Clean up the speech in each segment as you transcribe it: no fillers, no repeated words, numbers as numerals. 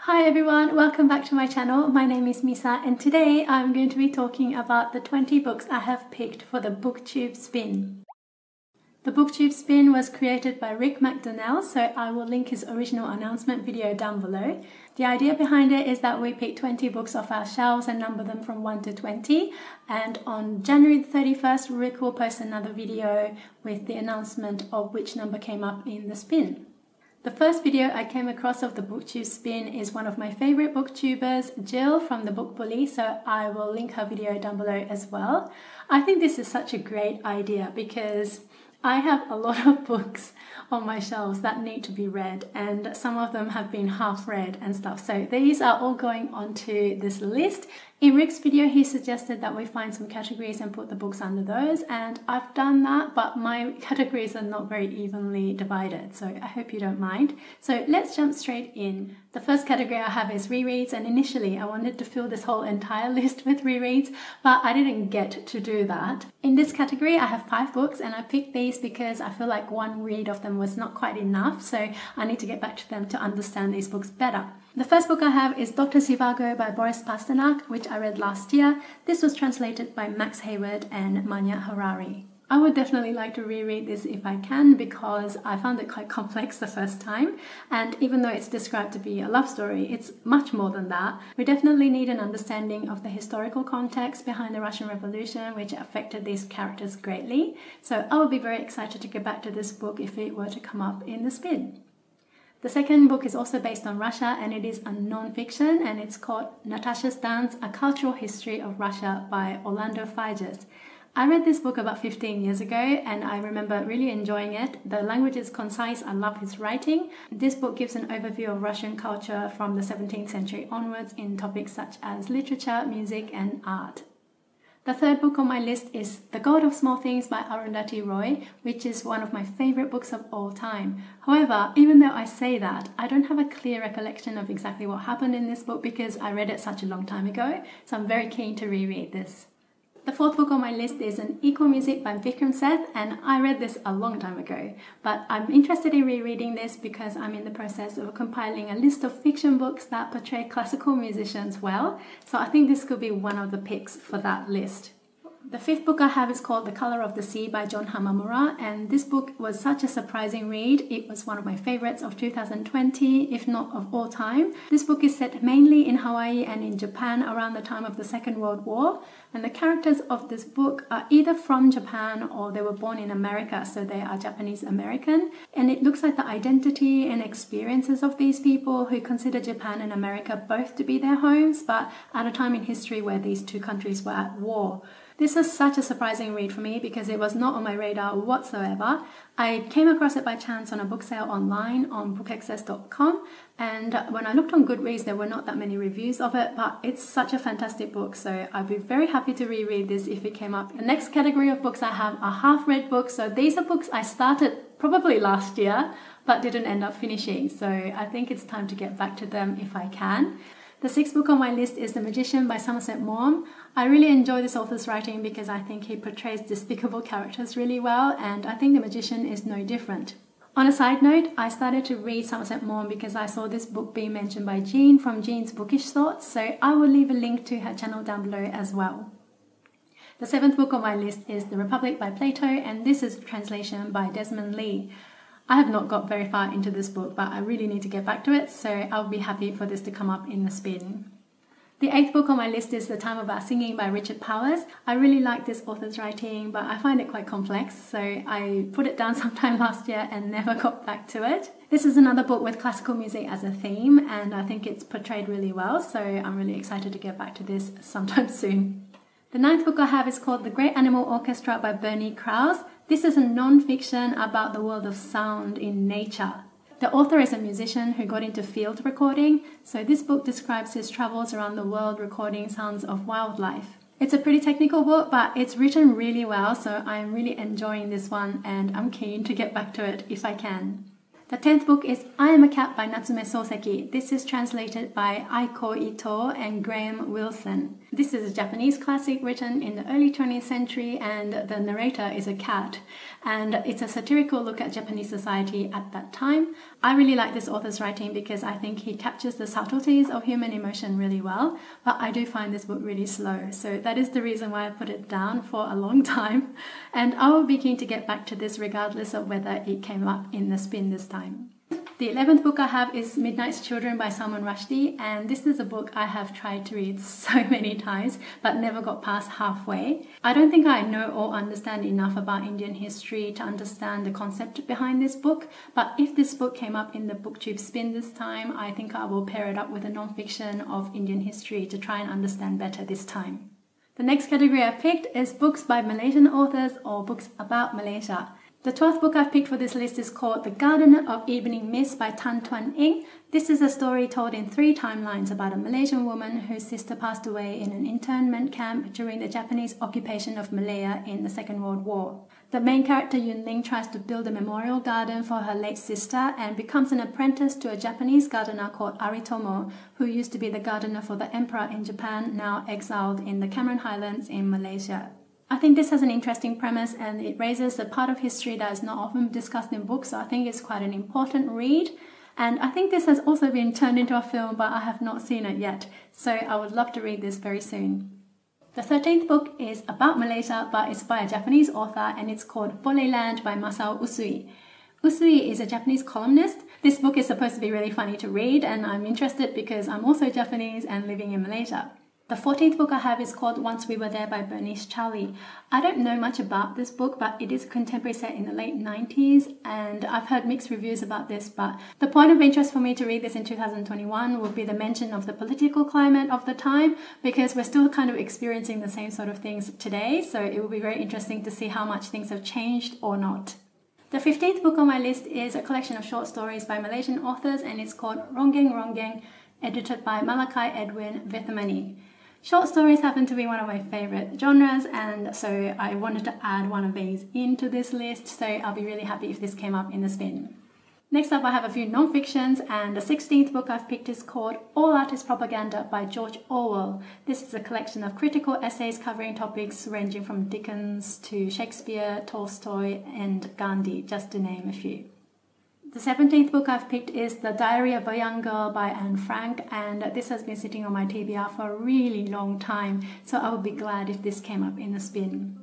Hi everyone, welcome back to my channel. My name is Misa and today I'm going to be talking about the 20 books I have picked for the BookTube Spin. The BookTube Spin was created by Rick McDonnell, so I will link his original announcement video down below. The idea behind it is that we pick 20 books off our shelves and number them from 1 to 20, and on January 31st Rick will post another video with the announcement of which number came up in the spin. The first video I came across of the BookTube Spin is one of my favorite booktubers, Jill from the Book Bully, so I will link her video down below as well. I think this is such a great idea because I have a lot of books on my shelves that need to be read, and some of them have been half read and stuff, so these are all going onto this list. In Rick's video he suggested that we find some categories and put the books under those, and I've done that, but my categories are not very evenly divided, so I hope you don't mind. So let's jump straight in. The first category I have is rereads, and initially I wanted to fill this whole entire list with rereads, but I didn't get to do that. In this category I have 5 books, and I picked these because I feel like one read of them was not quite enough, so I need to get back to them to understand these books better. The first book I have is Dr. Zhivago by Boris Pasternak, which I read last year. This was translated by Max Hayward and Manya Harari. I would definitely like to reread this if I can because I found it quite complex the first time, and even though it's described to be a love story, it's much more than that. We definitely need an understanding of the historical context behind the Russian Revolution, which affected these characters greatly. So I would be very excited to get back to this book if it were to come up in the spin. The second book is also based on Russia, and it is a non-fiction, and it's called Natasha's Dance, A Cultural History of Russia by Orlando Figes. I read this book about 15 years ago and I remember really enjoying it. The language is concise, I love his writing. This book gives an overview of Russian culture from the 17th century onwards in topics such as literature, music and art. The third book on my list is The God of Small Things by Arundhati Roy, which is one of my favorite books of all time. However, even though I say that, I don't have a clear recollection of exactly what happened in this book because I read it such a long time ago, so I'm very keen to reread this. The fourth book on my list is An Equal Music by Vikram Seth, and I read this a long time ago, but I'm interested in rereading this because I'm in the process of compiling a list of fiction books that portray classical musicians well, so I think this could be one of the picks for that list. The fifth book I have is called The Color of the Sea by John Hamamura, and this book was such a surprising read. It was one of my favorites of 2020, if not of all time. This book is set mainly in Hawaii and in Japan around the time of the Second World War, and the characters of this book are either from Japan or they were born in America, so they are Japanese American, and it looks like the identity and experiences of these people who consider Japan and America both to be their homes, but at a time in history where these two countries were at war. This was such a surprising read for me because it was not on my radar whatsoever. I came across it by chance on a book sale online on bookaccess.com, and when I looked on Goodreads there were not that many reviews of it, but it's such a fantastic book, so I'd be very happy to reread this if it came up. The next category of books I have are half-read books, so these are books I started probably last year but didn't end up finishing, so I think it's time to get back to them if I can. The sixth book on my list is The Magician by Somerset Maugham. I really enjoy this author's writing because I think he portrays despicable characters really well, and I think The Magician is no different. On a side note, I started to read Somerset Maugham because I saw this book being mentioned by Jean from Jean's Bookish Thoughts, so I will leave a link to her channel down below as well. The seventh book on my list is The Republic by Plato, and this is a translation by Desmond Lee. I have not got very far into this book, but I really need to get back to it, so I'll be happy for this to come up in the spin. The eighth book on my list is The Time of Our Singing by Richard Powers. I really like this author's writing, but I find it quite complex, so I put it down sometime last year and never got back to it. This is another book with classical music as a theme, and I think it's portrayed really well, so I'm really excited to get back to this sometime soon. The ninth book I have is called The Great Animal Orchestra by Bernie Krause. This is a non-fiction about the world of sound in nature. The author is a musician who got into field recording, so this book describes his travels around the world recording sounds of wildlife. It's a pretty technical book, but it's written really well, so I'm really enjoying this one and I'm keen to get back to it if I can. The 10th book is I Am a Cat by Natsume Soseki. This is translated by Aiko Ito and Graham Wilson. This is a Japanese classic written in the early 20th century, and the narrator is a cat. And it's a satirical look at Japanese society at that time. I really like this author's writing because I think he captures the subtleties of human emotion really well, but I do find this book really slow. So that is the reason why I put it down for a long time. And I will be keen to get back to this regardless of whether it came up in the spin this time. The 11th book I have is Midnight's Children by Salman Rushdie, and this is a book I have tried to read so many times but never got past halfway. I don't think I know or understand enough about Indian history to understand the concept behind this book, but if this book came up in the BookTube spin this time, I think I will pair it up with a non-fiction of Indian history to try and understand better this time. The next category I picked is books by Malaysian authors or books about Malaysia. The 12th book I've picked for this list is called The Garden of Evening Mist by Tan Tuan Eng. This is a story told in 3 timelines about a Malaysian woman whose sister passed away in an internment camp during the Japanese occupation of Malaya in the Second World War. The main character Yun Ling tries to build a memorial garden for her late sister and becomes an apprentice to a Japanese gardener called Aritomo, who used to be the gardener for the emperor in Japan, now exiled in the Cameron Highlands in Malaysia. I think this has an interesting premise and it raises a part of history that is not often discussed in books, so I think it's quite an important read. And I think this has also been turned into a film, but I have not seen it yet, so I would love to read this very soon. The 13th book is about Malaysia, but it's by a Japanese author and it's called Boleh Land by Masao Usui. Usui is a Japanese columnist. This book is supposed to be really funny to read, and I'm interested because I'm also Japanese and living in Malaysia. The 14th book I have is called Once We Were There by Bernice Charlie. I don't know much about this book, but it is a contemporary set in the late 90s, and I've heard mixed reviews about this, but the point of interest for me to read this in 2021 would be the mention of the political climate of the time, because we're still kind of experiencing the same sort of things today, so it will be very interesting to see how much things have changed or not. The 15th book on my list is a collection of short stories by Malaysian authors, and it's called Ronggeng Ronggeng, edited by Malakai Edwin Vithamani. Short stories happen to be one of my favorite genres, and so I wanted to add one of these into this list, so I'll be really happy if this came up in the spin. Next up I have a few non-fictions, and the 16th book I've picked is called All Art is Propaganda by George Orwell. This is a collection of critical essays covering topics ranging from Dickens to Shakespeare, Tolstoy and Gandhi, just to name a few. The 17th book I've picked is The Diary of a Young Girl by Anne Frank, and this has been sitting on my TBR for a really long time, so I would be glad if this came up in the spin.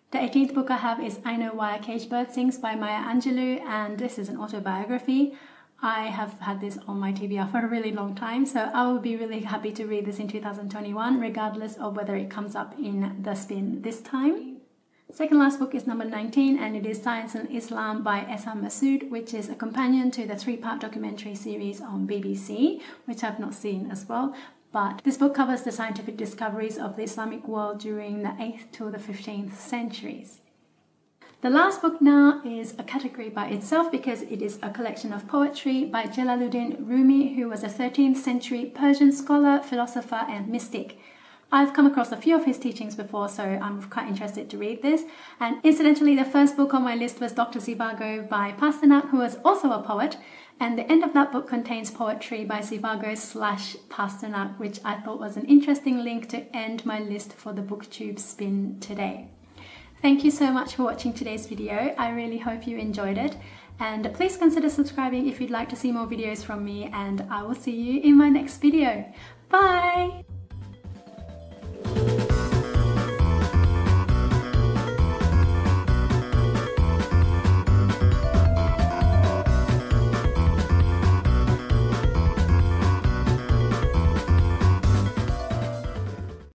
The 18th book I have is I Know Why a Caged Bird Sings by Maya Angelou, and this is an autobiography. I have had this on my TBR for a really long time, so I will be really happy to read this in 2021, regardless of whether it comes up in the spin this time. Second last book is number 19, and it is Science and Islam by Essam Massoud, which is a companion to the 3-part documentary series on BBC, which I've not seen as well. But this book covers the scientific discoveries of the Islamic world during the 8th to the 15th centuries. The last book now is a category by itself because it is a collection of poetry by Jalaluddin Rumi, who was a 13th century Persian scholar, philosopher and mystic. I've come across a few of his teachings before, so I'm quite interested to read this. And incidentally, the first book on my list was Dr. Zhivago by Pasternak, who was also a poet. And the end of that book contains poetry by Zhivago/Pasternak, which I thought was an interesting link to end my list for the BookTube spin today. Thank you so much for watching today's video. I really hope you enjoyed it. And please consider subscribing if you'd like to see more videos from me, and I will see you in my next video. Bye!